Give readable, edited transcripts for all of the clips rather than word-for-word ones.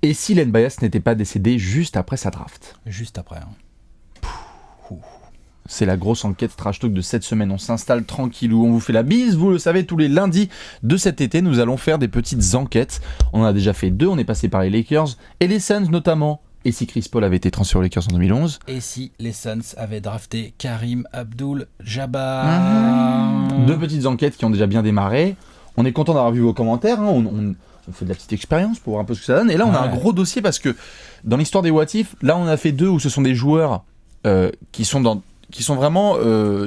Et si Len Bias n'était pas décédé juste après sa draft? Juste après. Hein. C'est la grosse enquête trash talk de cette semaine. On s'installe tranquillou, on vous fait la bise. Vous le savez, tous les lundis de cet été, nous allons faire des petites enquêtes. On en a déjà fait 2, on est passé par les Lakers et les Suns notamment. Et si Chris Paul avait été transféré aux Lakers en 2011? Et si les Suns avaient drafté Karim Abdul-Jabbar? 2 petites enquêtes qui ont déjà bien démarré. On est content d'avoir vu vos commentaires. Hein. On fait de la petite expérience pour voir un peu ce que ça donne. Et là, on a un gros dossier parce que dans l'histoire des What If, là, on a fait 2 où ce sont des joueurs qui sont vraiment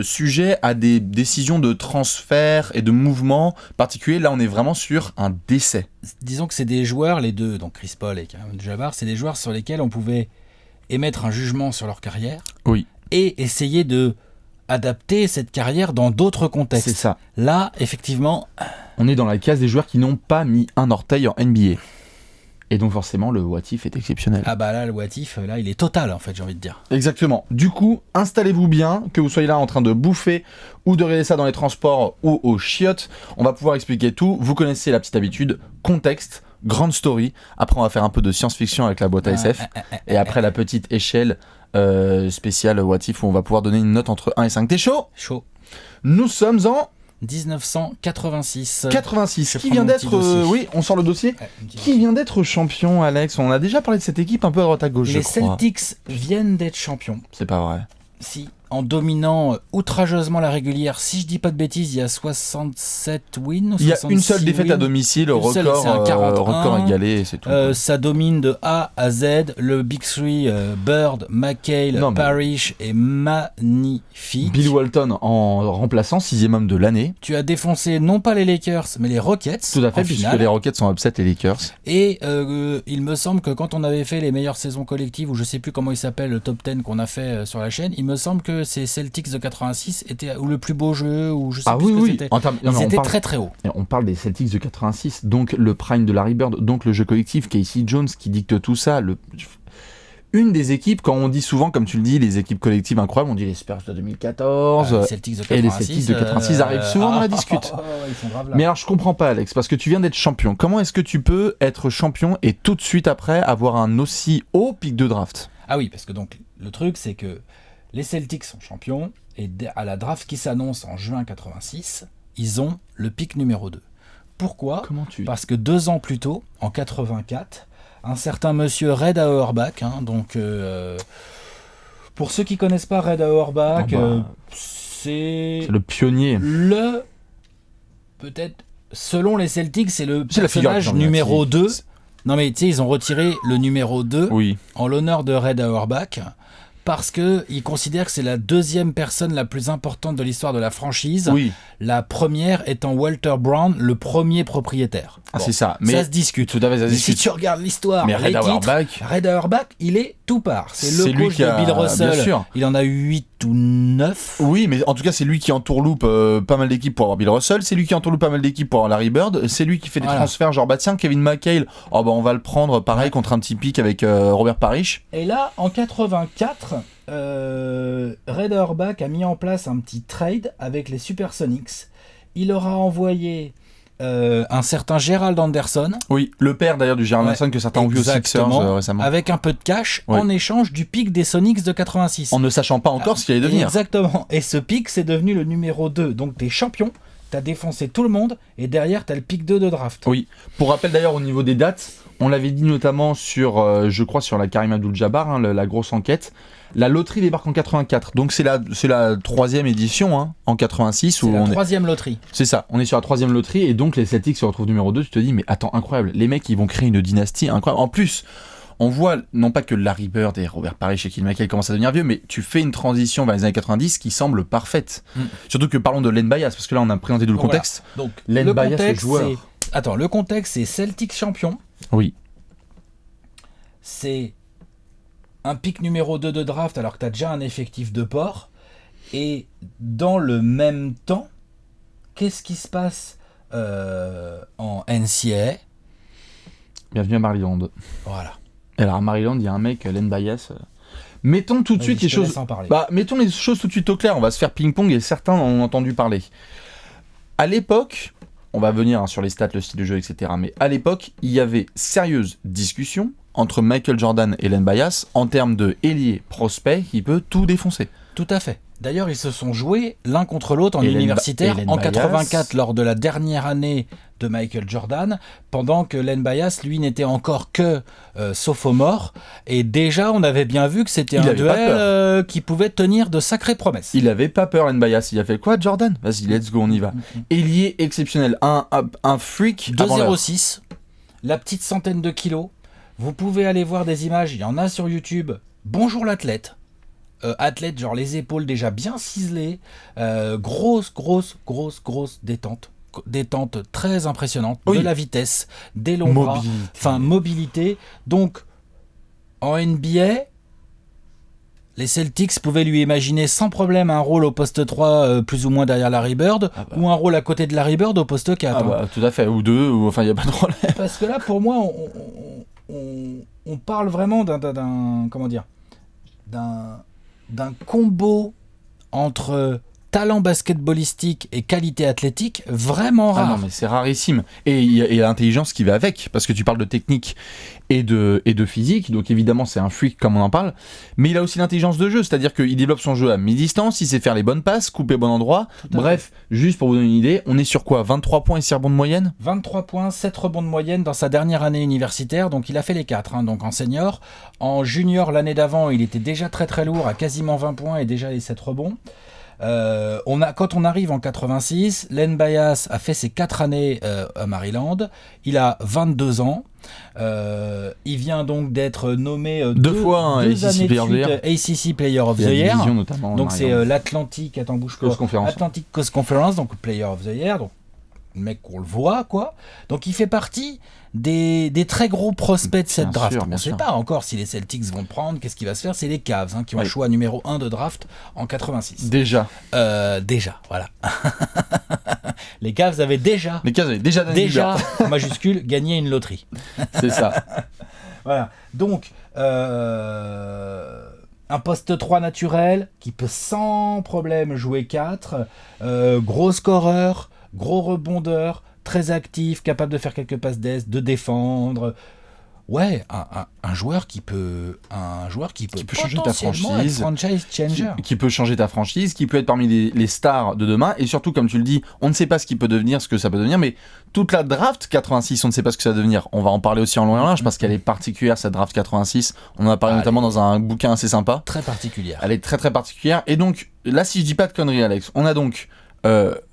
sujets à des décisions de transfert et de mouvement particuliers. Là, on est vraiment sur un décès. Disons que c'est des joueurs, les deux, donc Chris Paul et Karim Abdul-Jabbar, c'est des joueurs sur lesquels on pouvait émettre un jugement sur leur carrière. Oui. Et essayer de adapter cette carrière dans d'autres contextes. C'est ça. Là, effectivement... On est dans la case des joueurs qui n'ont pas mis un orteil en NBA. Et donc forcément, le what if est exceptionnel. Ah bah là, le what if, là, il est total, en fait, j'ai envie de dire. Exactement. Du coup, installez-vous bien, que vous soyez là en train de bouffer ou de regarder ça dans les transports ou aux chiottes. On va pouvoir expliquer tout. Vous connaissez la petite habitude. Contexte, grande story. Après, on va faire un peu de science-fiction avec la boîte à SF. Et après, la petite échelle spéciale what if où on va pouvoir donner une note entre 1 et 5. T'es chaud ? Chaud. Nous sommes en 1986. 86. Qui vient d'être... oui, on sort le dossier. Qui vient d'être champion, Alex? On a déjà parlé de cette équipe un peu à droite à gauche, je crois. Les Celtics viennent d'être champions. C'est pas vrai. Si, en dominant outrageusement la régulière. Si je dis pas de bêtises, il y a 67 wins ou 66 Il y a une seule défaite à domicile, record égalé, c'est tout. Ça domine de A à Z. Le Big Three, Bird, McHale, Parrish est magnifique. Bill Walton en remplaçant 6e homme de l'année. Tu as défoncé non pas les Lakers, mais les Rockets. Tout à fait, puisque les Rockets sont upset les Lakers. Et il me semble que quand on avait fait les meilleures saisons collectives, ou je sais plus comment il s'appelle, le top 10 qu'on a fait sur la chaîne, il me semble que ces Celtics de 86 étaient ou le plus beau jeu, ou je sais plus ce que c'était. Ils étaient très très haut. On parle des Celtics de 86, donc le prime de Larry Bird, donc le jeu collectif, Casey Jones qui dicte tout ça. Une des équipes, quand on dit souvent, comme tu le dis, les équipes collectives incroyables, on dit les Spurs de 2014, les Celtics de 86, et les Celtics de 86 arrivent souvent dans la discute. Ils sont graves là. Mais alors je comprends pas, Alex, parce que tu viens d'être champion. Comment est-ce que tu peux être champion et tout de suite après avoir un aussi haut pic de draft? Ah oui, parce que donc le truc c'est que les Celtics sont champions et à la draft qui s'annonce en juin 86, ils ont le pic numéro 2. Pourquoi ? Parce que 2 ans plus tôt, en 84, un certain monsieur Red Auerbach, donc pour ceux qui connaissent pas Red Auerbach, c'est le pionnier. Peut-être, selon les Celtics, c'est le personnage numéro 2. Non mais tu sais, ils ont retiré le numéro 2 en l'honneur de Red Auerbach. Parce qu'ils considèrent que c'est la deuxième personne la plus importante de l'histoire de la franchise. Oui. La première étant Walter Brown, le premier propriétaire. Ah, c'est ça. Mais ça se discute. Tout à fait, ça se discute. Si tu regardes l'histoire, mais Red Auerbach, il est tout part. C'est le coach de Bill Russell. Bien sûr. Il en a eu 8 ou 9. Oui, mais en tout cas, c'est lui qui entourloupe pas mal d'équipes pour avoir Bill Russell. C'est lui qui entourloupe pas mal d'équipes pour avoir Larry Bird. C'est lui qui fait des transferts genre, tiens, Kevin McHale, on va le prendre pareil contre un petit pic avec Robert Parrish. Et là, en 84... Red Auerbach a mis en place un petit trade avec les Supersonics. Il leur a envoyé un certain Gerald Anderson. Oui, le père d'ailleurs du Gerald Anderson que certains ont vu aux Sixers récemment. Avec un peu de cash en échange du pic des Sonics de 86. En ne sachant pas encore ce qu'il allait devenir. Exactement. Et ce pic, c'est devenu le numéro 2. Donc t'es champion, t'as défoncé tout le monde, et derrière t'as le pic 2 de draft. Oui. Pour rappel d'ailleurs au niveau des dates, on l'avait dit notamment sur, je crois, sur la Karim Abdul-Jabbar, la grosse enquête. La loterie débarque en 84, donc c'est la 3e édition en 86. C'est la 3e loterie. C'est ça, on est sur la 3e loterie et donc les Celtics se retrouvent numéro 2. Tu te dis, mais attends, incroyable, les mecs ils vont créer une dynastie incroyable. En plus, on voit non pas que Larry Bird et Robert Parrish et Kevin McHale commencent à devenir vieux, mais tu fais une transition vers les années 90 qui semble parfaite. Surtout que parlons de Len Bias, parce que là on a présenté tout le contexte. Donc, Len Bias, le joueur. Le contexte c'est Celtics champion. Oui. C'est un pic numéro 2 de draft alors que tu as déjà un effectif de port. Et dans le même temps, qu'est-ce qui se passe en NCAA? Bienvenue à Maryland. Voilà. Et alors à Maryland, il y a un mec, Len Bias. Mettons tout de suite les choses. Mettons les choses tout de suite au clair. On va se faire ping-pong et certains en ont entendu parler. À l'époque, on va venir sur les stats, le style de jeu, etc. Mais à l'époque, il y avait sérieuse discussion entre Michael Jordan et Len Bias en termes de ailier prospect qui peut tout défoncer. Tout à fait. D'ailleurs, ils se sont joués l'un contre l'autre en universitaire en 84 lors de la dernière année de Michael Jordan, pendant que Len Bias, lui, n'était encore que sophomore. Et déjà, on avait bien vu que c'était un duel qui pouvait tenir de sacrées promesses. Il avait pas peur, Len Bias. Il a fait quoi, Jordan? Vas-y, let's go, on y va. Ailier exceptionnel. Un freak. 2,06. La petite centaine de kilos. Vous pouvez aller voir des images. Il y en a sur YouTube. Bonjour l'athlète. Athlète, genre les épaules déjà bien ciselées, grosse détente. Détente très impressionnante, de la vitesse, des longs bras, mobilité. Donc, en NBA, les Celtics pouvaient lui imaginer sans problème un rôle au poste 3, plus ou moins derrière Larry Bird, ou un rôle à côté de Larry Bird au poste 4. Tout à fait, ou 2, ou enfin, il n'y a pas de problème. Parce que là, pour moi, on parle vraiment d'un combo entre talent basketballistique et qualité athlétique vraiment rare. Non, mais c'est rarissime. Et il y a l'intelligence qui va avec, parce que tu parles de technique et de physique, donc évidemment c'est un freak comme on en parle, mais il a aussi l'intelligence de jeu, c'est-à-dire qu'il développe son jeu à mi-distance, il sait faire les bonnes passes, couper au bon endroit. Bref, juste pour vous donner une idée, on est sur quoi, 23 points et 6 rebonds de moyenne? 23 points, 7 rebonds de moyenne dans sa dernière année universitaire, donc il a fait les 4, donc en senior. En junior, l'année d'avant, il était déjà très très lourd, à quasiment 20 points et déjà les 7 rebonds. Quand on arrive en 86, Len Bias a fait ses 4 années à Maryland. Il a 22 ans. Il vient donc d'être nommé deux fois ACC Player of the Year. Donc c'est l'Atlantic Atlantic Coast Conference, donc Player of the Year. Donc le mec qu'on le voit, quoi. Donc il fait partie des très gros prospects de cette draft. On ne sait pas encore si les Celtics vont le prendre, qu'est-ce qui va se faire. C'est les Cavs qui ont le choix numéro 1 de draft en 86. Déjà, voilà. Les Cavs avaient déjà en majuscule, gagné une loterie. C'est ça. Voilà. Donc, un poste 3 naturel qui peut sans problème jouer 4. Gros scoreur, gros rebondeur, très actif, capable de faire quelques passes d'aise, de défendre. Ouais, un joueur qui peut changer ta franchise, franchise changer, qui peut changer ta franchise, qui peut être parmi les stars de demain, et surtout, comme tu le dis, on ne sait pas ce qu'il peut devenir, ce que ça peut devenir, mais toute la draft 86, on ne sait pas ce que ça va devenir. On va en parler aussi en long et en large, parce qu'elle est particulière, cette draft 86. On en a parlé notamment dans un bouquin assez sympa. Très particulière. Elle est très très particulière, et donc, là, si je dis pas de conneries, Alex, on a donc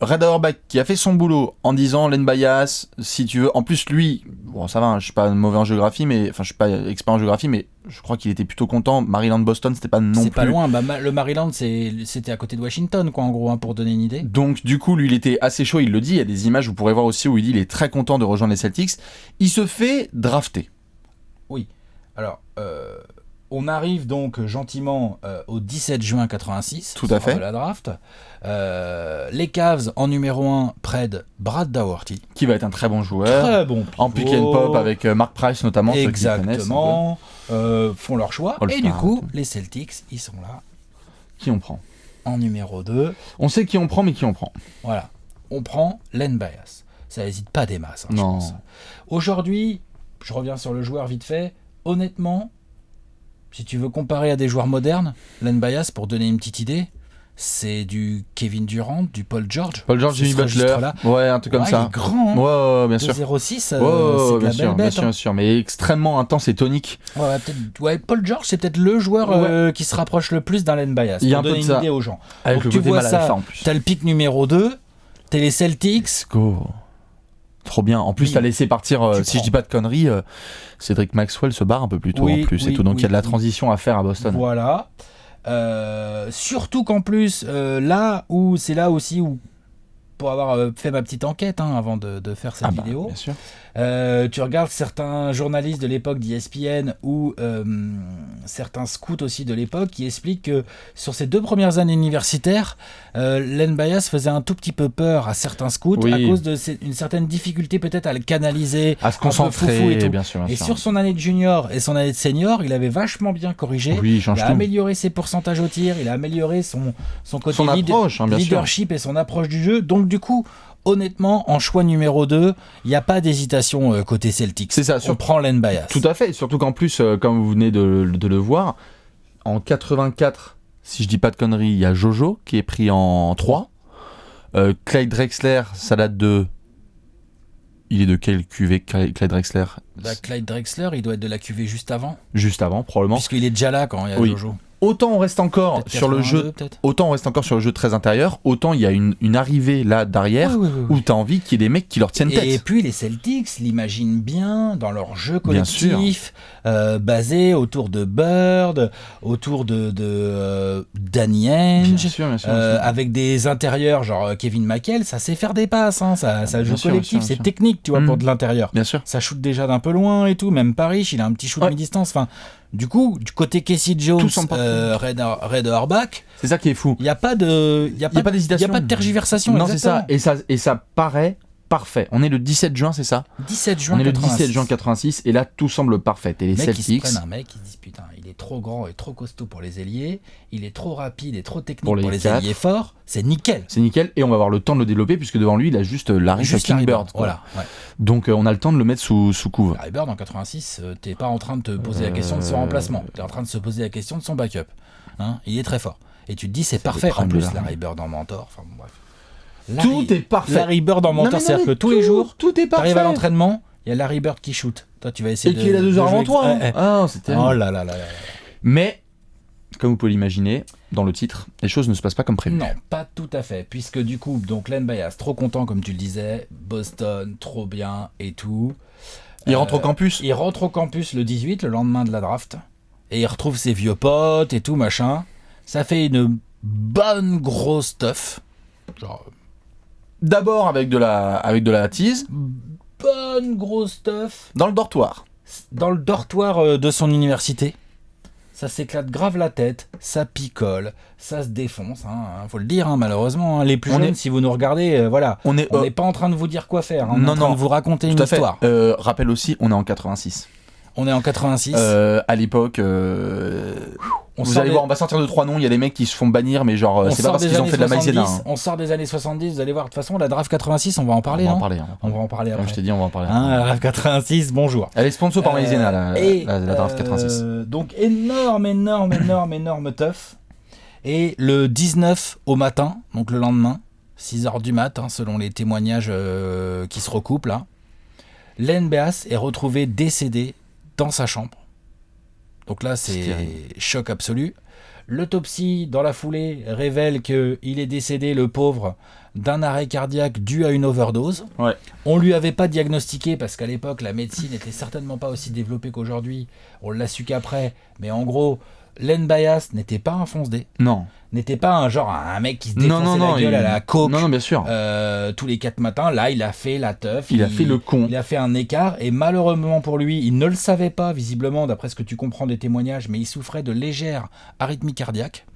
Red Auerbach qui a fait son boulot en disant Len Bias, si tu veux. En plus, lui, bon, ça va, je suis pas mauvais en géographie, je suis pas expert en géographie, mais je crois qu'il était plutôt content. Maryland-Boston, c'était pas non plus. C'est pas loin. Le Maryland, c'était à côté de Washington, quoi, en gros, pour donner une idée. Donc, du coup, lui, il était assez chaud. Il le dit. Il y a des images, vous pourrez voir aussi où il dit il est très content de rejoindre les Celtics. Il se fait drafter. Oui. Alors. On arrive donc gentiment au 17 juin 86. Tout à fait. De la draft. Les Cavs en numéro 1 prennent Brad Daugherty. Qui va être un très bon joueur. Très bon pivot. En pick and pop avec Mark Price notamment. Exactement. Font leur choix. Et du coup, les Celtics, ils sont là. Qui on prend? En numéro 2. On sait qui on prend, mais qui on prend? Voilà. On prend Len Bias. Ça n'hésite pas des masses, je non. pense. Aujourd'hui, je reviens sur le joueur vite fait. Honnêtement, si tu veux comparer à des joueurs modernes, Len Bias, pour donner une petite idée, c'est du Kevin Durant, du Paul George. Jimmy Butler. Ouais, un truc comme ça. Il est grand. Ouais, bien sûr. 2,06, c'est de la belle bête. Bien sûr, mais extrêmement intense et tonique. Paul George, c'est peut-être le joueur qui se rapproche le plus d'un Len Bias. Il y a un pour peu donner de une ça. idée aux gens. Avec donc le tu vois mal ça, à la fin, en plus. T'as le pick numéro 2, t'es les Celtics. Let's go. Trop bien. En plus, Oui. t'as laissé partir, si je dis pas de conneries, Cédric Maxwell se barre un peu plus tôt en plus. Et tout. Donc il y a de la transition à faire à Boston. pour avoir fait ma petite enquête avant de faire cette vidéo. Bien sûr. Tu regardes certains journalistes de l'époque d'ESPN ou certains scouts aussi de l'époque qui expliquent que sur ces 2 premières années universitaires, Len Bias faisait un tout petit peu peur à certains scouts à cause d'une certaine difficulté peut-être à le canaliser, à se concentrer, et tout. Bien sûr. Et sur son année de junior et son année de senior, il avait vachement bien corrigé. Il a amélioré ses pourcentages au tir, il a amélioré son côté leadership et son approche du jeu. Donc du coup, honnêtement, en choix numéro 2, il n'y a pas d'hésitation côté Celtics. C'est ça. On prend Len Bias. Tout à fait. Surtout qu'en plus, comme vous venez de le voir, en 84, si je dis pas de conneries, il y a Jojo qui est pris en 3. Clyde Drexler, ça date de... Il est de quelle cuvée, Clyde Drexler? Clyde Drexler, il doit être de la cuvée juste avant. Juste avant, probablement. Puisqu'il est déjà là quand il y a Jojo. Autant on reste encore sur le jeu, très intérieur, autant il y a une arrivée là derrière où t'as envie qu'il y ait des mecs qui leur tiennent tête. Et puis les Celtics l'imaginent bien dans leur jeu collectif, basé autour de Bird, autour de Danny Ainge, bien sûr. avec des intérieurs genre Kevin McHale, ça sait faire des passes, ça joue collectif, c'est technique, tu vois, pour de l'intérieur. Bien sûr. Ça shoot déjà d'un peu loin et tout, même Parrish, il a un petit shoot mi-distance, enfin. Du coup, du côté Casey Jones, Red Auerbach, c'est ça qui est fou. Il n'y a pas d'hésitation. Il n'y a pas de tergiversation. Non, exactement. C'est ça. Et ça paraît parfait. On est le 17 juin, c'est ça ? 17 juin 86. On est le 17 juin 86 et là tout semble parfait. Et les Celtics. Un mec qui se disent putain, il est trop grand et trop costaud pour les ailiers, il est trop rapide et trop technique pour les ailiers forts. C'est nickel. Et on va avoir le temps de le développer puisque devant lui il a juste Larry Bird. Voilà. Ouais. Donc on a le temps de le mettre sous couve. Larry Bird en 86, t'es pas en train de te poser la question de son remplacement. T'es en train de se poser la question de son backup. Il est très fort. Et tu te dis c'est parfait. En plus Larry Bird en mentor. Enfin bon, bref. Tout est parfait. Larry Bird en mentor, c'est-à-dire que tous les jours, tout est parfait. T'arrives à l'entraînement, il y a Larry Bird qui shoot. Toi, tu vas essayer et qui est là 2 heures avant toi. Ah, c'est terrible. Oh là là là là. Mais, comme vous pouvez l'imaginer, dans le titre, les choses ne se passent pas comme prévu. Non, pas tout à fait. Puisque du coup, donc Len Bias, trop content, comme tu le disais, Boston, trop bien et tout. Il rentre au campus. Il rentre au campus le 18, le lendemain de la draft. Et il retrouve ses vieux potes et tout, machin. Ça fait une bonne grosse teuf. Genre... D'abord avec de la tease. Bonne grosse stuff. Dans le dortoir. De son université. Ça s'éclate grave la tête, ça picole, ça se défonce, faut le dire, malheureusement. Les plus jeunes, si vous nous regardez, voilà. On n'est pas en train de vous dire quoi faire, on est en train de vous raconter une histoire. Rappel aussi, on est en 86. On est en 86. À l'époque, vous allez voir, on va sortir de 3 noms. Il y a des mecs qui se font bannir, mais genre, c'est pas parce qu'ils ont fait de la maïzena. On sort des années 70, vous allez voir. De toute façon, la draft 86, on va en parler. On va en parler après. Comme je t'ai dit, on va en parler. La draft 86, bonjour. Elle est sponsor par maïzena, la draft 86. Donc, énorme teuf. Et le 19 au matin, donc le lendemain, 6h du mat, selon les témoignages qui se recoupent là, Len Bias est retrouvé décédé dans sa chambre. Donc là, c'est choc absolu. L'autopsie, dans la foulée, révèle qu'il est décédé, le pauvre, d'un arrêt cardiaque dû à une overdose. Ouais. On lui avait pas diagnostiqué, parce qu'à l'époque, la médecine n'était certainement pas aussi développée qu'aujourd'hui. On l'a su qu'après. Mais en gros, Len Bias n'était pas un fonce-dé. Non. N'était pas un mec qui se défonçait la gueule à la coke. Non, bien sûr. Tous les 4 matins. Là, il a fait la teuf. Il a fait le con. Il a fait un écart. Et malheureusement pour lui, il ne le savait pas, visiblement, d'après ce que tu comprends des témoignages, mais il souffrait de légères arythmies cardiaques.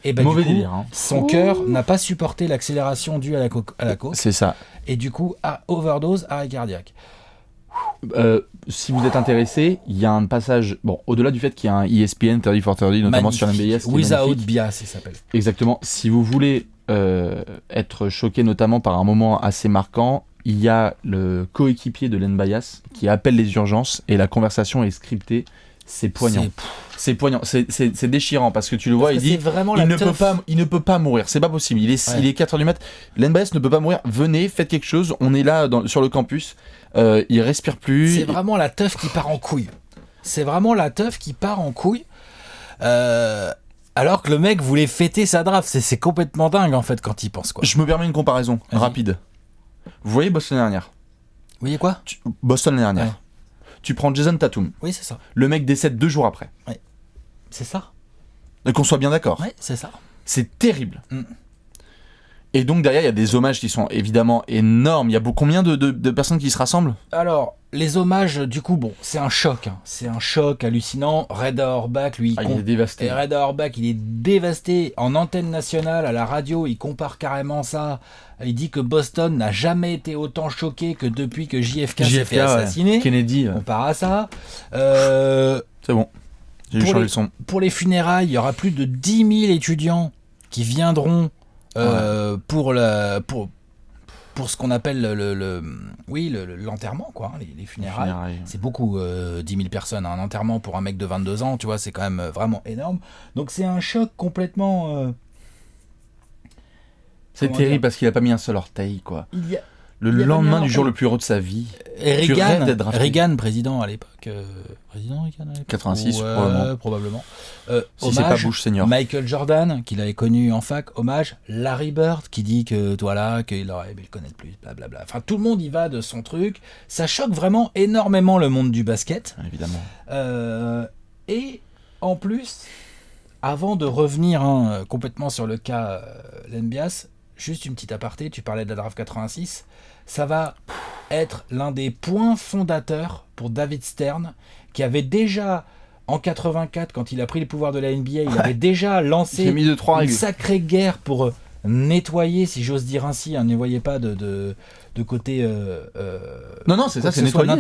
Et mauvais du coup, délire, son cœur n'a pas supporté l'accélération due à la coke. C'est ça. Et du coup, overdose, arrêt cardiaque. Si vous êtes intéressé, il y a un passage, au-delà du fait qu'il y a un ESPN 30 for 30, notamment sur l'NBS. Without Bias, il s'appelle. Exactement. Si vous voulez être choqué notamment par un moment assez marquant, il y a le coéquipier de Len Bias qui appelle les urgences et la conversation est scriptée. C'est poignant. C'est poignant. C'est déchirant parce que tu le vois, il dit il ne peut pas mourir. C'est pas possible. Il est 4h du mat. Len Bias ne peut pas mourir. Venez, faites quelque chose. On est là sur le campus. Il respire plus. C'est vraiment la teuf qui part en couille. Alors que le mec voulait fêter sa draft. C'est complètement dingue en fait quand il pense quoi. Je me permets une comparaison rapide. Vous voyez Boston l'année dernière. Vous voyez quoi Boston l'année dernière. Ouais. Tu prends Jason Tatum. Oui, c'est ça. Le mec décède 2 jours après. Oui. C'est ça. Et qu'on soit bien d'accord. Oui, c'est ça. C'est terrible. Et donc derrière, il y a des hommages qui sont évidemment énormes. Il y a combien de personnes qui se rassemblent ? Alors, les hommages, du coup, bon, c'est un choc. Hein. C'est un choc hallucinant. Red Auerbach, lui, il est dévasté. Et Red Auerbach, il est dévasté. En antenne nationale, à la radio, il compare carrément ça. Il dit que Boston n'a jamais été autant choqué que depuis que JFK s'est fait assassiner. Kennedy. On part à ça. C'est bon. J'ai changé le son. Pour les funérailles, il y aura plus de 10 000 étudiants qui viendront pour ce qu'on appelle l'enterrement, quoi, les funérailles. C'est beaucoup, 10 000 personnes. Un enterrement pour un mec de 22 ans, tu vois, c'est quand même vraiment énorme. Donc c'est un choc complètement... c'est terrible parce qu'il n'a pas mis un seul orteil, quoi. Le lendemain du jour le plus heureux de sa vie. Et Reagan, président à l'époque. Président Reagan à l'époque 86, probablement. Si c'est pas Bush senior. Michael Jordan, qu'il avait connu en fac, hommage. Larry Bird, qui dit que voilà, qu'il aurait aimé le connaître plus, blablabla. Enfin, tout le monde y va de son truc. Ça choque vraiment énormément le monde du basket. Évidemment. Et en plus, avant de revenir complètement sur le cas Len Bias, juste une petite aparté, tu parlais de la draft 86, ça va être l'un des points fondateurs pour David Stern, qui avait déjà, en 84, quand il a pris les pouvoirs de la NBA, il avait déjà lancé une sacrée guerre pour nettoyer, si j'ose dire ainsi, ne voyez pas de côté... non, c'est ça, c'est nettoyer.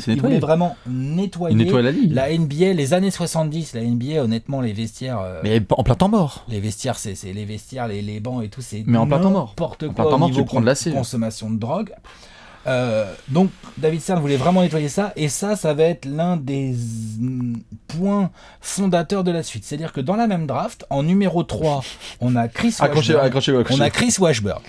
Il voulait vraiment nettoyer la ligue. La NBA, les années 70, la NBA, honnêtement, les vestiaires... mais en plein temps mort. Les vestiaires, c'est les vestiaires, les bancs et tout, c'est mais en plein temps mort. N'importe quoi au niveau de consommation de drogue. Donc, David Stern voulait vraiment nettoyer ça, et ça va être l'un des points fondateurs de la suite. C'est-à-dire que dans la même draft, en numéro 3, on a Chris Washburn.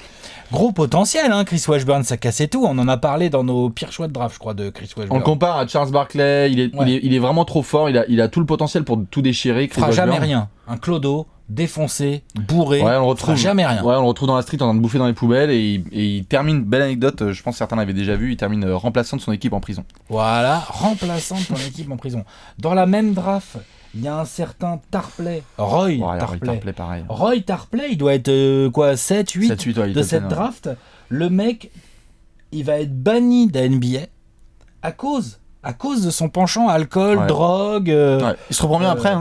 Gros potentiel, Chris Washburn, ça cassait tout. On en a parlé dans nos pires choix de draft, je crois, de Chris Washburn. On le compare à Charles Barkley, il est vraiment trop fort, il a tout le potentiel pour tout déchirer. Chris Washburn. Jamais rien. Un clodo, défoncé, bourré, on le retrouve jamais rien. Ouais, on le retrouve dans la street en train de bouffer dans les poubelles et il termine, belle anecdote, je pense que certains l'avaient déjà vu, il termine remplaçant de son équipe en prison. Voilà, remplaçant de son équipe en prison. Dans la même draft, il y a un certain Tarpley, Roy Tarpley, il doit être 7-8 de cette draft. Le mec, il va être banni de la NBA à cause de son penchant alcool, drogue. Il se reprend bien après.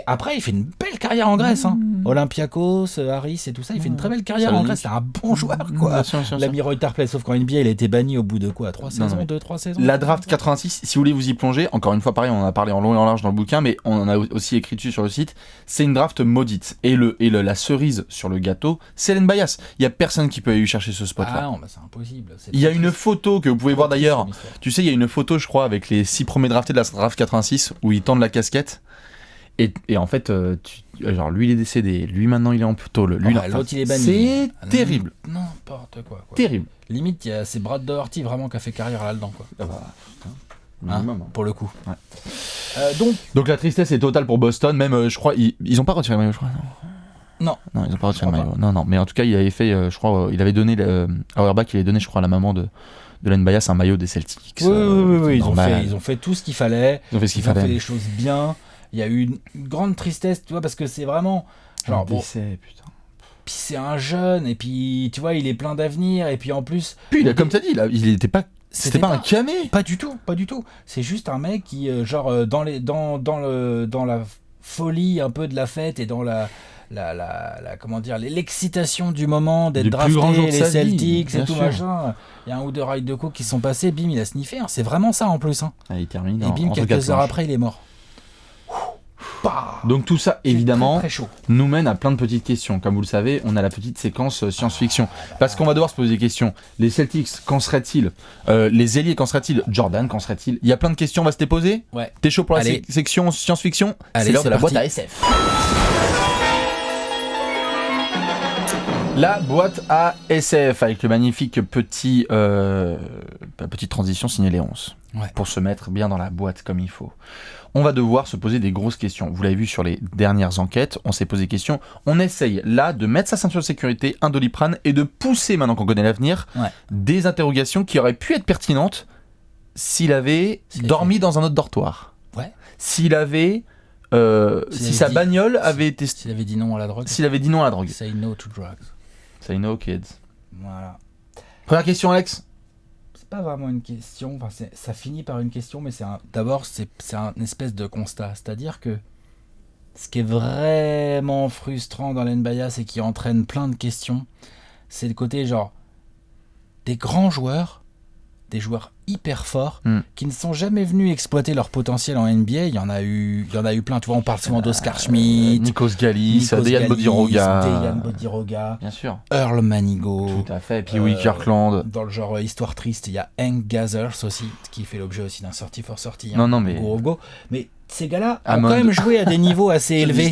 Après, il fait une belle carrière en Grèce. Olympiakos, Harris et tout ça, il fait une très belle carrière en Grèce. C'est un bon joueur, quoi. L'ami Roy Tarpley, sauf qu'en NBA, il a été banni au bout de 3 saisons, 2-3 saisons. La draft 86, si vous voulez vous y plonger, encore une fois, pareil, on en a parlé en long et en large dans le bouquin, mais on en a aussi écrit dessus sur le site. C'est une draft maudite. Et la cerise sur le gâteau, c'est Len Bias. Il y a personne qui peut aller chercher ce spot-là. Ah non, c'est impossible. Il y a une photo que vous pouvez voir d'ailleurs. Tu sais, il y a une photo, je crois, avec les 6 premiers draftés de la draft 86 où ils tendent la casquette. Et en fait, lui il est décédé, lui maintenant il est en tôle, l'autre il est banni. C'est terrible. N'importe quoi. Terrible. Limite, c'est Brad Doherty vraiment qui a fait carrière là-dedans, quoi. Pour le coup. Ouais. Donc la tristesse est totale pour Boston, même je crois, ils ont pas retiré le maillot, je crois. Non, ils ont pas retiré le maillot. Non, mais en tout cas, il avait fait, je crois, il avait donné, Auerbach, il avait donné, je crois, à la maman de Len Bias un maillot des Celtics. Oui, ils ont fait tout ce qu'il fallait. Ils ont fait les choses bien. Il y a eu une grande tristesse, tu vois, parce que c'est vraiment genre décès, putain. Puis c'est un jeune, et puis tu vois, il est plein d'avenir, et puis en plus. Puis comme t'as dit, il était pas. C'était pas un camé. Pas du tout. C'est juste un mec qui, dans la folie un peu de la fête et dans la comment dire, l'excitation du moment d'être drafté, les Celtics et tout machin. Il y a un ou deux rides de coups qui sont passés, bim, il a sniffé. C'est vraiment ça en plus. Il termine. Et bim, quelques heures après, il est mort. Donc tout ça, évidemment, très chaud. Nous mène à plein de petites questions. Comme vous le savez, on a la petite séquence science-fiction. Parce qu'on va devoir se poser des questions. Les Celtics, qu'en serait-il ? Les ailiers, qu'en serait-il ? Jordan, qu'en serait-il ? Il y a plein de questions, on va se les poser ? Ouais. T'es chaud pour la section science-fiction ? C'est l'heure de la boîte à SF. La boîte à SF, avec le magnifique petite transition signée Léonce. Ouais. Pour se mettre bien dans la boîte comme il faut. On va devoir se poser des grosses questions. Vous l'avez vu sur les dernières enquêtes, on s'est posé des questions. On essaye là de mettre sa ceinture de sécurité, un Doliprane, et de pousser, maintenant qu'on connaît l'avenir, des interrogations qui auraient pu être pertinentes s'il avait dormi dans un autre dortoir. Ouais. S'il avait... si sa bagnole avait été... S'il avait dit non à la drogue. S'il avait dit non à la drogue. Say no to drugs. Say no, kids. Voilà. Première question, Alex. C'est pas vraiment une question, enfin, ça finit par une question, mais d'abord, c'est un espèce de constat. C'est-à-dire que ce qui est vraiment frustrant dans l'NBA, et qui entraîne plein de questions, c'est le côté genre des grands joueurs, des joueurs hyper forts, qui ne sont jamais venus exploiter leur potentiel en NBA. Il y en a eu plein. Tu vois, on parle souvent d'Oscar Schmidt, Nikos Galis, Dejan Bodiroga, bien sûr, Earl Manigault, tout à fait, puis Will Kirkland. Dans le genre histoire triste, il y a Hank Gathers aussi, qui fait l'objet aussi d'un sortie for sortie. Non, mais mais ces gars-là ont quand même joué à des niveaux assez élevés.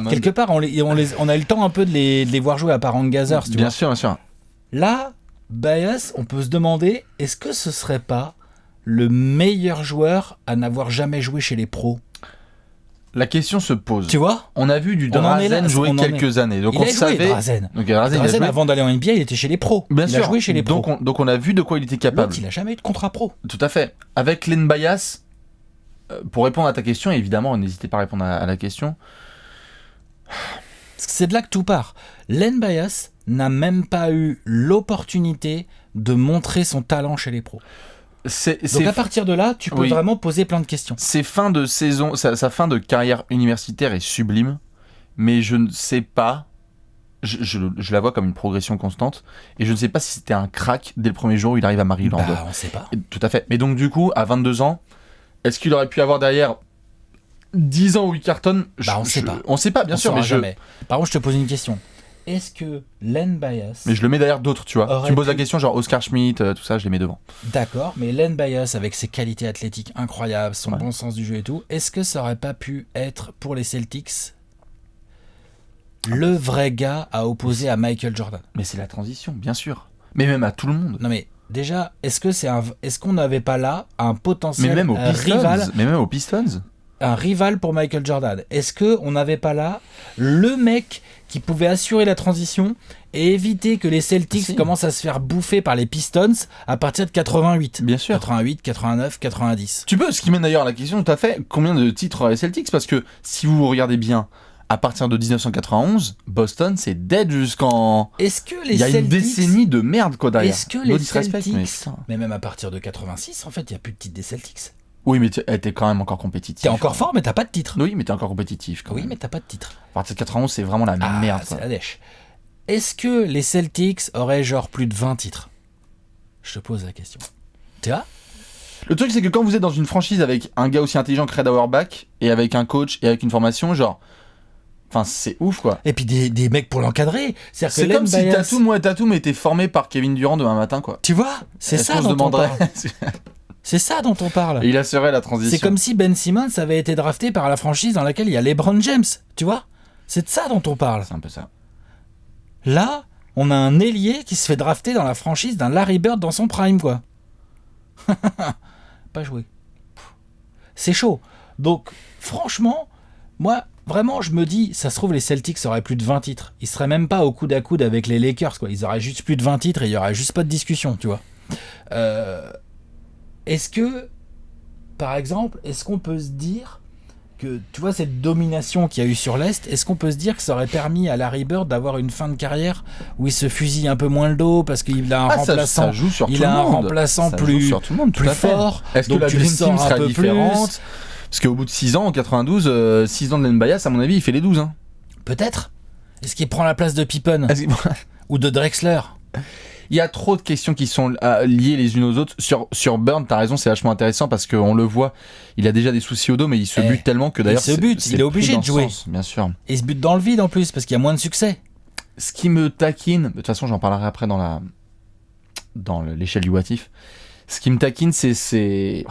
Quelque part, on a eu le temps un peu de les voir jouer à part Hank Gathers. Bien sûr. Là, Bias, on peut se demander, est-ce que ce serait pas le meilleur joueur à n'avoir jamais joué chez les pros ? La question se pose. Tu vois ? On a vu du Drazen jouer quelques années. Donc il a joué Drazen, avant d'aller en NBA, il était chez les pros. Bien sûr. Il a joué chez les pros. Donc on a vu de quoi il était capable. L'autre, il a jamais eu de contrat pro. Tout à fait. Avec Len Bias, pour répondre à ta question, évidemment, n'hésitez pas à répondre à la question. C'est de là que tout part. Len Bias n'a même pas eu l'opportunité de montrer son talent chez les pros. Donc à partir de là, tu peux vraiment poser plein de questions. Ses fins de saison, sa fin de carrière universitaire est sublime, mais je ne sais pas, je la vois comme une progression constante, et je ne sais pas si c'était un crack dès le premier jour où il arrive à Maryland. On sait pas. Tout à fait. Mais donc du coup, à 22 ans, est-ce qu'il aurait pu avoir derrière 10 ans où il cartonne ? On sait pas. On sait pas, bien sûr, mais jamais. Par contre, je te pose une question. Est-ce que Len Bias... Mais je le mets derrière d'autres, tu vois. Tu me poses la question, genre Oscar Schmidt, tout ça, je les mets devant. D'accord, mais Len Bias, avec ses qualités athlétiques incroyables, son bon sens du jeu et tout, est-ce que ça aurait pas pu être, pour les Celtics, le vrai gars à opposer à Michael Jordan ? Mais c'est la transition, bien sûr. Mais même à tout le monde. Non mais, déjà, est-ce qu'on n'avait pas là un potentiel rival ? Mais même aux Pistons. Un rival pour Michael Jordan. Est-ce qu'on n'avait pas là le mec qui pouvait assurer la transition et éviter que les Celtics commencent à se faire bouffer par les Pistons à partir de 88 ? Bien sûr. 88, 89, 90. Tu peux, ce qui mène d'ailleurs à la question, tout à fait, combien de titres auraient les Celtics ? Parce que si vous regardez bien, à partir de 1991, Boston, c'est dead jusqu'en... Est-ce que les Celtics... Il y a une décennie de merde, quoi, derrière. Est-ce que les Celtics... Mais même à partir de 86, en fait, il n'y a plus de titres des Celtics. Oui, mais t'es quand même encore compétitif. T'es encore fort, mais t'as pas de titre. Oui, mais t'es encore compétitif. Oui, mais t'as pas de titre. À partir de 91, c'est vraiment la merde. C'est la dèche. Est-ce que les Celtics auraient genre plus de 20 titres ? Je te pose la question. Tu vois ? Le truc, c'est que quand vous êtes dans une franchise avec un gars aussi intelligent que Red Auerbach, et avec un coach, et avec une formation, genre... Enfin, c'est ouf, quoi. Et puis des mecs pour l'encadrer. C'est comme si Tatum était formé par Kevin Durant demain matin, quoi. Tu vois ? C'est ça dont on parle. C'est ça dont on parle. Et il assurait la transition. C'est comme si Ben Simmons avait été drafté par la franchise dans laquelle il y a LeBron James. Tu vois ? C'est de ça dont on parle. C'est un peu ça. Là, on a un ailier qui se fait drafter dans la franchise d'un Larry Bird dans son prime, quoi. Pas joué. C'est chaud. Donc, franchement, moi, vraiment, je me dis, ça se trouve, les Celtics auraient plus de 20 titres. Ils seraient même pas au coude à coude avec les Lakers, quoi. Ils auraient juste plus de 20 titres et il y aurait juste pas de discussion, tu vois. Est-ce que, par exemple, est-ce qu'on peut se dire que, tu vois, cette domination qu'il y a eu sur l'Est, est-ce qu'on peut se dire que ça aurait permis à Larry Bird d'avoir une fin de carrière où il se fusille un peu moins le dos parce qu'il a un remplaçant, plus fort. Est-ce que la Dream Team serait différente ? Parce qu'au bout de 6 ans, en 92, 6 ans de Len Bias, à mon avis, il fait les 12. Hein. Peut-être. Est-ce qu'il prend la place de Pippen ou de Drexler ? Il y a trop de questions qui sont liées les unes aux autres. Sur Burn, t'as raison, c'est vachement intéressant parce qu'on le voit, il a déjà des soucis au dos, mais il se bute tellement que d'ailleurs... Il est obligé de jouer. Bien sûr. Et il se bute dans le vide en plus parce qu'il y a moins de succès. Ce qui me taquine, de toute façon j'en parlerai après dans l'échelle du what if, ce qui me taquine c'est...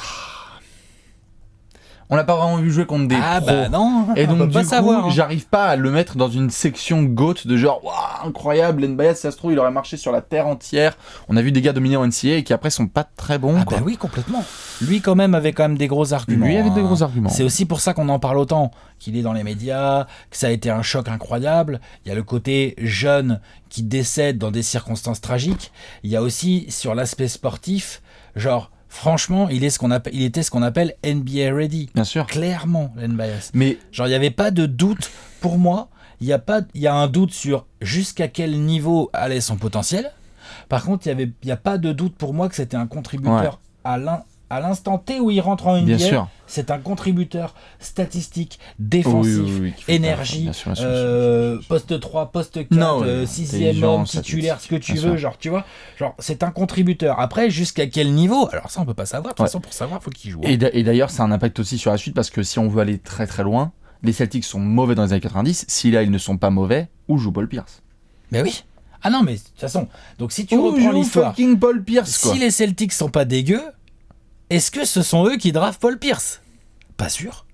On l'a pas vraiment vu jouer contre des pros. Bah non. Et donc du coup, j'arrive pas à le mettre dans une section GOAT de genre waouh, incroyable, Len Bias, si ça se trouve, il aurait marché sur la terre entière. On a vu des gars dominer en NCAA et qui après sont pas très bons. Bah oui, complètement. Lui quand même avait des gros arguments. Lui avait des gros arguments. C'est aussi pour ça qu'on en parle autant, qu'il est dans les médias, que ça a été un choc incroyable. Il y a le côté jeune qui décède dans des circonstances tragiques. Il y a aussi sur l'aspect sportif, genre franchement, il était ce qu'on appelle NBA ready. Bien sûr. Clairement, Len Bias. Mais genre, il n'y avait pas de doute pour moi. il y a un doute sur jusqu'à quel niveau allait son potentiel. Par contre, il n'y a pas de doute pour moi que c'était un contributeur à l'instant T où il rentre en NBA. C'est un contributeur statistique, défensif, énergie, poste 3, poste 4, sixième homme, titulaire, ce que tu veux, genre, tu vois. Genre, c'est un contributeur. Après, jusqu'à quel niveau? Alors ça, on peut pas savoir. De toute façon, pour savoir, il faut qu'il joue. Et d'ailleurs, ça a un impact aussi sur la suite parce que si on veut aller très très loin, les Celtics sont mauvais dans les années 90. Si là, ils ne sont pas mauvais, où joue Paul Pierce? Mais oui. Ah non, mais de toute façon, donc si tu reprends l'histoire, Paul Pierce, quoi. Si les Celtics sont pas dégueux, est-ce que ce sont eux qui draftent Paul Pierce? Pas sûr.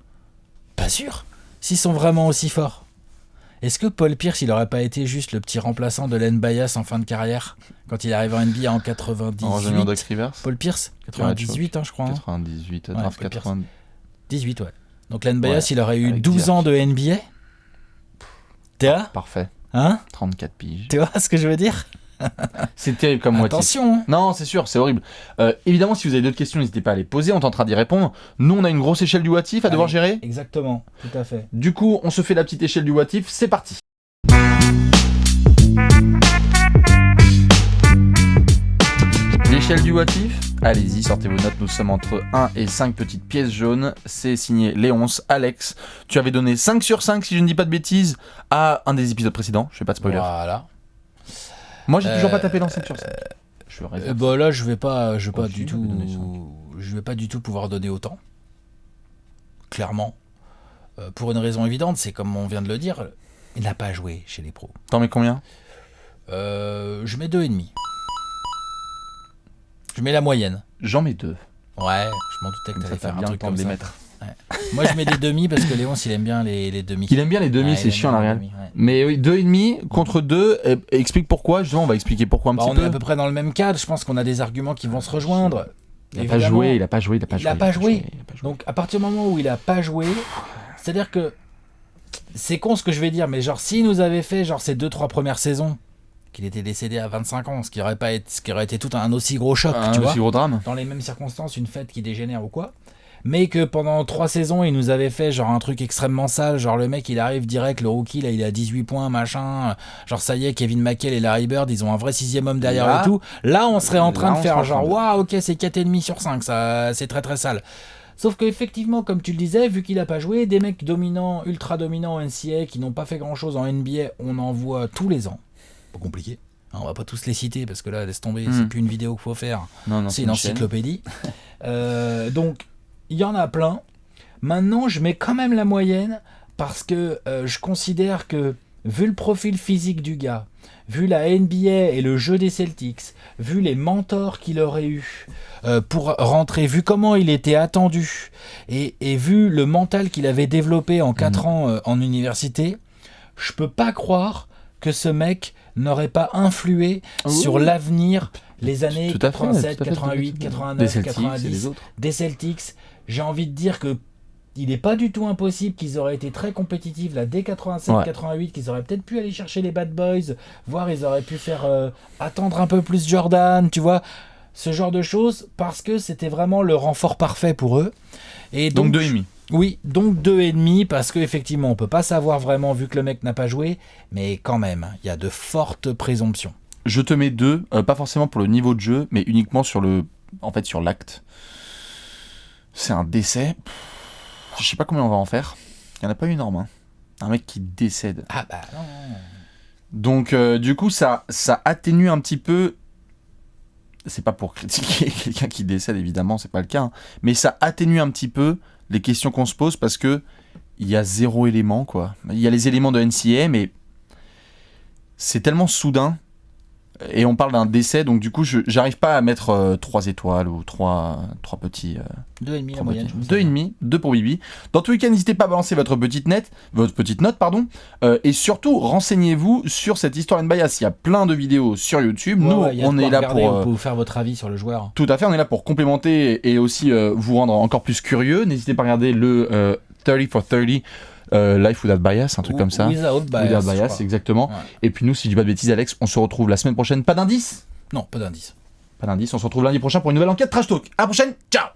Pas sûr. S'ils sont vraiment aussi forts. Est-ce que Paul Pierce, il aurait pas été juste le petit remplaçant de Len Bias en fin de carrière quand il arrive en NBA en 98? Paul Pierce 98, je crois. 98, draft 98, ouais. Donc Len Bias, il aurait eu 12 ans de NBA. Parfait. Hein? 34 piges. Tu vois ce que je veux dire? C'est terrible comme moitié. Attention. Non, c'est sûr, c'est horrible. Évidemment, si vous avez d'autres questions, n'hésitez pas à les poser, on tentera d'y répondre. Nous, on a une grosse échelle du what if à devoir gérer. Exactement, tout à fait. Du coup, on se fait la petite échelle du what if, c'est parti. L'échelle du what if, allez-y, sortez vos notes, nous sommes entre 1 et 5 petites pièces jaunes. C'est signé Léonce. Alex, tu avais donné 5 sur 5, si je ne dis pas de bêtises, à un des épisodes précédents, je fais pas de spoiler. Voilà. Moi, j'ai toujours pas tapé dans 5 sur 5. Là, je vais pas du tout pouvoir donner autant. Clairement. Pour une raison évidente, c'est comme on vient de le dire, il n'a pas joué chez les pros. T'en mets combien? Je mets 2,5. Je mets la moyenne. J'en mets 2. Ouais, je m'en doutais que t'allais faire un truc comme ça. Ouais. Moi, je mets des demi parce que Léonce, il aime bien les demi. Il aime bien les demi, c'est chiant la réelle. Mais oui, 2,5 contre 2, explique pourquoi. Justement, on va expliquer pourquoi un petit peu. On est à peu près dans le même cadre. Je pense qu'on a des arguments qui vont se rejoindre. Il a pas joué. Donc, à partir du moment où il a pas joué, c'est-à-dire que c'est con ce que je vais dire, mais genre, s'il nous avait fait genre ces 2-3 premières saisons, qu'il était décédé à 25 ans, ce qui aurait été tout un aussi gros choc, tu vois, aussi gros drame. Dans les mêmes circonstances, une fête qui dégénère ou quoi. Mais que pendant 3 saisons, il nous avait fait genre un truc extrêmement sale, genre le mec il arrive direct, le rookie là il a 18 points, machin, genre ça y est, Kevin McHale et Larry Bird, ils ont un vrai 6e homme derrière et tout. Là on serait en train de faire genre waouh, ok, c'est 4,5 sur 5, ça c'est très très sale. Sauf qu'effectivement, comme tu le disais, vu qu'il a pas joué, des mecs dominants, ultra dominants en NCAA qui n'ont pas fait grand chose en NBA, on en voit tous les ans. Pas compliqué. On va pas tous les citer parce que là, laisse tomber, c'est plus une vidéo qu'il faut faire, c'est une encyclopédie. Donc, il y en a plein. Maintenant, je mets quand même la moyenne parce que je considère que, vu le profil physique du gars, vu la NBA et le jeu des Celtics, vu les mentors qu'il aurait eu pour rentrer, vu comment il était attendu et vu le mental qu'il avait développé en 4 ans en université, je peux pas croire que ce mec n'aurait pas influé sur l'avenir, les années 87, 88, 89, 90 des Celtics. J'ai envie de dire que il n'est pas du tout impossible qu'ils auraient été très compétitifs là, dès 87, 88, qu'ils auraient peut-être pu aller chercher les Bad Boys, voire ils auraient pu faire attendre un peu plus Jordan, tu vois, ce genre de choses, parce que c'était vraiment le renfort parfait pour eux. Et donc 2,5. Oui, donc 2,5 parce qu'effectivement on peut pas savoir vraiment vu que le mec n'a pas joué, mais quand même, il y a de fortes présomptions. Je te mets 2, pas forcément pour le niveau de jeu, mais uniquement sur l'acte. C'est un décès. Je sais pas combien on va en faire. Il y en a pas eu énorme. Un mec qui décède. Ah bah non. Donc du coup ça atténue un petit peu. C'est pas pour critiquer quelqu'un qui décède évidemment, c'est pas le cas. Mais ça atténue un petit peu les questions qu'on se pose parce que il y a 0 élément quoi. Il y a les éléments de NCAA mais c'est tellement soudain et on parle d'un décès donc du coup j'arrive pas à mettre 3 étoiles ou 3 petits 2,5 la moyenne. 2,5, 2 pour Bibi. Dans tous les cas, n'hésitez pas à balancer votre petite note, et surtout renseignez-vous sur cette histoire NBA. Il y a plein de vidéos sur YouTube. Nous, on est là pour vous faire votre avis sur le joueur. Tout à fait, on est là pour complémenter et aussi vous rendre encore plus curieux. N'hésitez pas à regarder le 30 for 30. Life Without Bias, un truc comme ça. Without Bias, exactement. Ouais. Et puis nous, si je dis pas de bêtises, Alex, on se retrouve la semaine prochaine. Pas d'indice ? Non, pas d'indice. Pas d'indice. On se retrouve lundi prochain pour une nouvelle enquête Trash Talk. À la prochaine. Ciao.